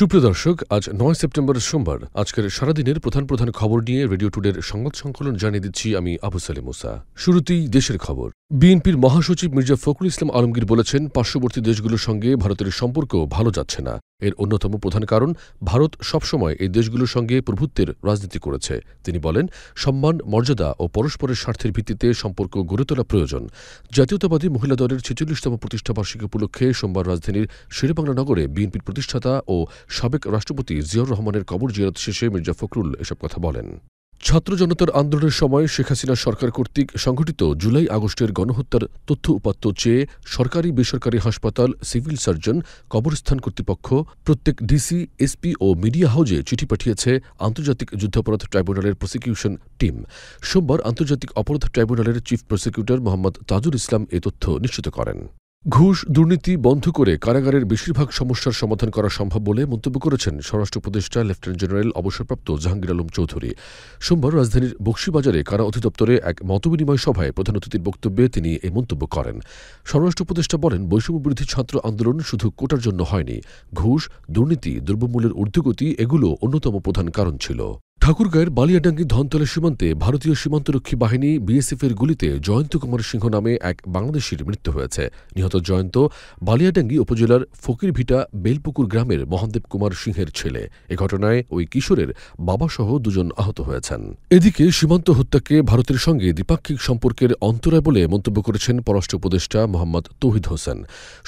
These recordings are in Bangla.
সুপ্রিয় দর্শক, আজ ৯ সেপ্টেম্বর সোমবার। আজকের সারাদিনের প্রধান প্রধান খবর নিয়ে রেডিও টুডের সংবাদ সংকলন জানিয়ে দিচ্ছি আমি আবু সালেম মুসা। শুরুতেই দেশের খবর। বিএনপির মহাসচিব মির্জা ফখরুল ইসলাম আলমগীর বলেছেন, পার্শ্ববর্তী দেশগুলোর সঙ্গে ভারতের সম্পর্ক ভালো যাচ্ছে না। এর অন্যতম প্রধান কারণ, ভারত সবসময় এই দেশগুলোর সঙ্গে প্রভুত্বের রাজনীতি করেছে। তিনি বলেন, সম্মান, মর্যাদা ও পরস্পরের স্বার্থের ভিত্তিতে সম্পর্ক গড়ে তোলা প্রয়োজন। জাতীয়তাবাদী মহিলা দলের ৪৬তম প্রতিষ্ঠাবার্ষিকী উপলক্ষে সোমবার রাজধানীর শেরেবাংলা নগরে বিএনপির প্রতিষ্ঠাতা ও সাবেক রাষ্ট্রপতি জিয়াউর রহমানের কবর জিয়ারত শেষে মির্জা ফখরুল এসব কথা বলেন। ছাত্র জনতার আন্দোলনের সময় শেখ হাসিনা সরকার কর্তৃক সংঘটিত জুলাই আগস্টের গণহত্যার তথ্য উপাত্ত চেয়ে সরকারি বেসরকারি হাসপাতাল, সিভিল সার্জন, কবরস্থান কর্তৃপক্ষ, প্রত্যেক ডিসি, এসপি ও মিডিয়া হাউজে চিঠি পাঠিয়েছে আন্তর্জাতিক যুদ্ধাপরাধ ট্রাইব্যুনালের প্রসিকিউশন টিম। সোমবার আন্তর্জাতিক অপরাধ ট্রাইব্যুনালের চিফ প্রসিকিউটর মোহাম্মদ তাজুল ইসলাম এ তথ্য নিশ্চিত করেন। ঘুষ, দুর্নীতি বন্ধ করে কারাগারের বেশিরভাগ সমস্যার সমাধান করা সম্ভব বলে মন্তব্য করেছেন স্বরাষ্ট্র উপদেষ্টা লেফটেন্যান্ট জেনারেল অবসরপ্রাপ্ত জাহাঙ্গীর আলম চৌধুরী। সোমবার রাজধানীর বকশীবাজারে কারা অধিদপ্তরে এক মতবিনিময় সভায় প্রধান অতিথির বক্তব্যে তিনি এই মন্তব্য করেন। স্বরাষ্ট্র উপদেষ্টা বলেন, বৈষম্যবিরোধী ছাত্র আন্দোলন শুধু কোটার জন্য হয়নি। ঘুষ, দুর্নীতি, দ্রব্যমূল্যের ঊর্ধ্বগতি এগুলো অন্যতম প্রধান কারণ ছিল। ঠাকুরগাঁয়ের বালিয়াডাঙ্গি ধনতলা সীমান্তে ভারতীয় সীমান্তরক্ষী বাহিনী বিএসএফের গুলিতে জয়ন্ত কুমার সিংহ নামে এক বাংলাদেশির মৃত্যু হয়েছে। নিহত জয়ন্ত বালিয়াডাঙ্গি উপজেলার ফকিরভিটা বেলপুকুর গ্রামের মহাদেব কুমার সিংহের ছেলে। এ ঘটনায় ওই কিশোরের বাবাসহ দুজন আহত হয়েছেন। এদিকে সীমান্ত হত্যাকে ভারতের সঙ্গে দ্বিপাক্ষিক সম্পর্কের অন্তরায় বলে মন্তব্য করেছেন পররাষ্ট্র উপদেষ্টা মোহাম্মদ তৌহিদ হোসেন।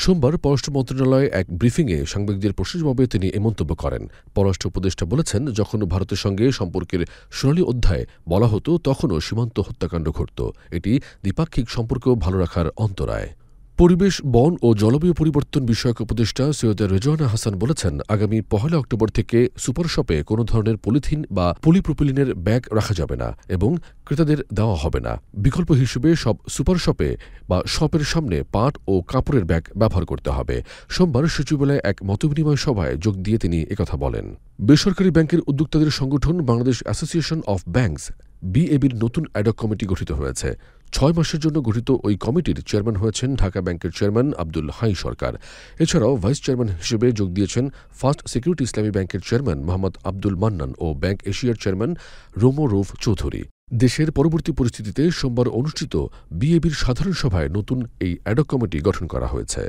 সোমবার পররাষ্ট্র মন্ত্রণালয়ে এক ব্রিফিংয়ে সাংবাদিকদের প্রশ্নের জবাবে তিনি এ মন্তব্য করেন। পররাষ্ট্র উপদেষ্টা বলেছেন, যখন ভারতের সঙ্গে সম্পর্কের সোনালী অধ্যায় বলা হতো, তখনও সীমান্ত হত্যাকাণ্ড ঘটত। এটি দ্বিপাক্ষিক সম্পর্ক ভালো রাখার অন্তরায়। পরিবেশ, বন ও জলবায়ু পরিবর্তন বিষয়ক উপদেষ্টা সৈয়দা রেজওয়ানা হাসান বলেছেন, আগামী ১ অক্টোবর থেকে সুপার শপে কোনো ধরনের পলিথিন বা পলিপ্রোপিলিনের ব্যাগ রাখা যাবে না এবং ক্রেতাদের দেওয়া হবে না। বিকল্প হিসেবে সব সুপার শপে বা শপের সামনে পাট ও কাপড়ের ব্যাগ ব্যবহার করতে হবে। সোমবার সচিবালয়ে এক মতবিনিময় সভায় যোগ দিয়ে তিনি একথা বলেন। বেসরকারি ব্যাংকের উদ্যোক্তাদের সংগঠন বাংলাদেশ অ্যাসোসিয়েশন অফ ব্যাংকস বিএবির নতুন অ্যাডক কমিটি গঠিত হয়েছে। ৬ মাসের জন্য গঠিত ওই কমিটির চেয়ারম্যান হয়েছেন ঢাকা ব্যাংকের চেয়ারম্যান আব্দুল হাই সরকার। এছাড়াও ভাইস চেয়ারম্যান হিসেবে যোগ দিয়েছেন ফার্স্ট সিকিউরিটি ইসলামী ব্যাংকের চেয়ারম্যান মোহাম্মদ আব্দুল মান্নান ও ব্যাংক এশিয়ার চেয়ারম্যান রোমো রৌফ চৌধুরী। দেশের পরবর্তী পরিস্থিতিতে সোমবার অনুষ্ঠিত বিএবির সাধারণ সভায় নতুন এই অ্যাডক কমিটি গঠন করা হয়েছে।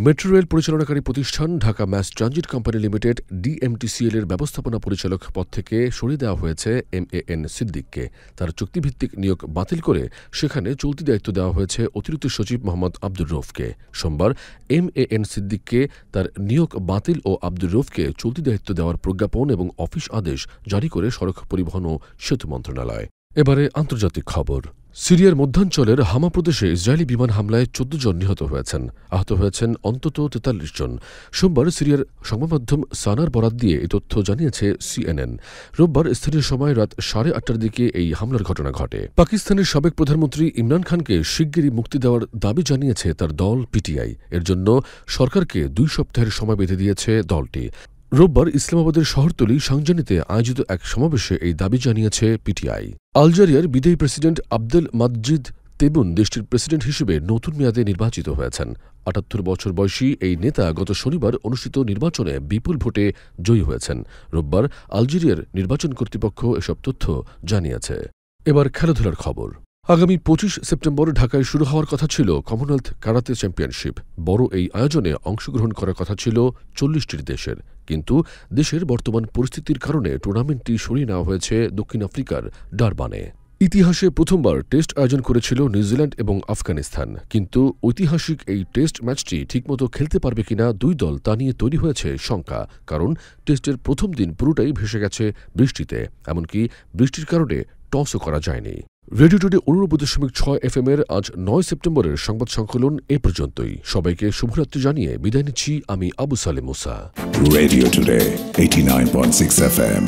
মেট্রো রেল পরিচালনাকারী প্রতিষ্ঠান Dhaka mass transit company limited DMTCL এর ব্যবস্থাপনা পরিচালক পদ থেকে সরিয়ে দেওয়া হয়েছে MAN সিদ্দিককে। তার চুক্তিভিত্তিক নিয়োগ বাতিল করে সেখানে চলতি দায়িত্ব দেওয়া হয়েছে অতিরিক্ত সচিব মোহাম্মদ আব্দুর রৌফকে। সোমবার MAN সিদ্দিককে তার নিয়োগ বাতিল ও আব্দুর রৌফকে চলতি দায়িত্ব দেওয়ার প্রজ্ঞাপন এবং অফিস আদেশ জারি করে সড়ক পরিবহন ও সেতু মন্ত্রণালয়। এবারে আন্তর্জাতিক খবর। সিরিয়ার মধ্যাঞ্চলের হামা প্রদেশে ইসরায়েলি বিমান হামলায় ১৪ জন নিহত হয়েছেন। আহত হয়েছেন অন্তত ৪৩ জন। সোমবার সিরিয়ার সংবাদমাধ্যম সানার বরাত দিয়ে এই তথ্য জানিয়েছে CNN। রোববার স্থানীয় সময় রাত ৮:৩০টার দিকে এই হামলার ঘটনা ঘটে। পাকিস্তানের সাবেক প্রধানমন্ত্রী ইমরান খানকে শিগগিরই মুক্তি দেওয়ার দাবি জানিয়েছে তার দল PTI। এর জন্য সরকারকে ২ সপ্তাহের সময় বেঁধে দিয়েছে দলটি। রোববার ইসলামাবাদের শহরতলি সাংজানিতে আয়োজিত এক সমাবেশে এই দাবি জানিয়েছে PTI। আলজেরিয়ার বিদায়ী প্রেসিডেন্ট আবদেল মাজিদ তেবুন দেশটির প্রেসিডেন্ট হিসেবে নতুন মেয়াদে নির্বাচিত হয়েছেন। ৭৮ বছর বয়সী এই নেতা গত শনিবার অনুষ্ঠিত নির্বাচনে বিপুল ভোটে জয়ী হয়েছেন। রোববার আলজেরিয়ার নির্বাচন কর্তৃপক্ষ এসব তথ্য জানিয়েছে। এবার খেলাধুলার খবর। আগামী ২৫ সেপ্টেম্বর ঢাকায় শুরু হওয়ার কথা ছিল কমনওয়েলথ কারাতে চ্যাম্পিয়নশিপ। বড় এই আয়োজনে অংশগ্রহণ করার কথা ছিল ৪০টি দেশের, কিন্তু দেশের বর্তমান পরিস্থিতির কারণে টুর্নামেন্টটি সরিয়ে নেওয়া হয়েছে দক্ষিণ আফ্রিকার ডারবানে। ইতিহাসে প্রথমবার টেস্ট আয়োজন করেছিল নিউজিল্যান্ড এবং আফগানিস্তান, কিন্তু ঐতিহাসিক এই টেস্ট ম্যাচটি ঠিকমতো খেলতে পারবে কিনা দুই দল তা নিয়ে তৈরি হয়েছে শঙ্কা। কারণ টেস্টের প্রথম দিন পুরোটাই ভেসে গেছে বৃষ্টিতে, এমনকি বৃষ্টির কারণে টসও করা যায়নি। রেডিও টুডে ৮৯.৬ FM এর আজ ৯ সেপ্টেম্বরের সংবাদ সংকলন এ পর্যন্তই। সবাইকে শুভরাত্রি জানিয়ে বিদায় নিচ্ছি আমি Abu Salem Musa. Radio today 89.6 FM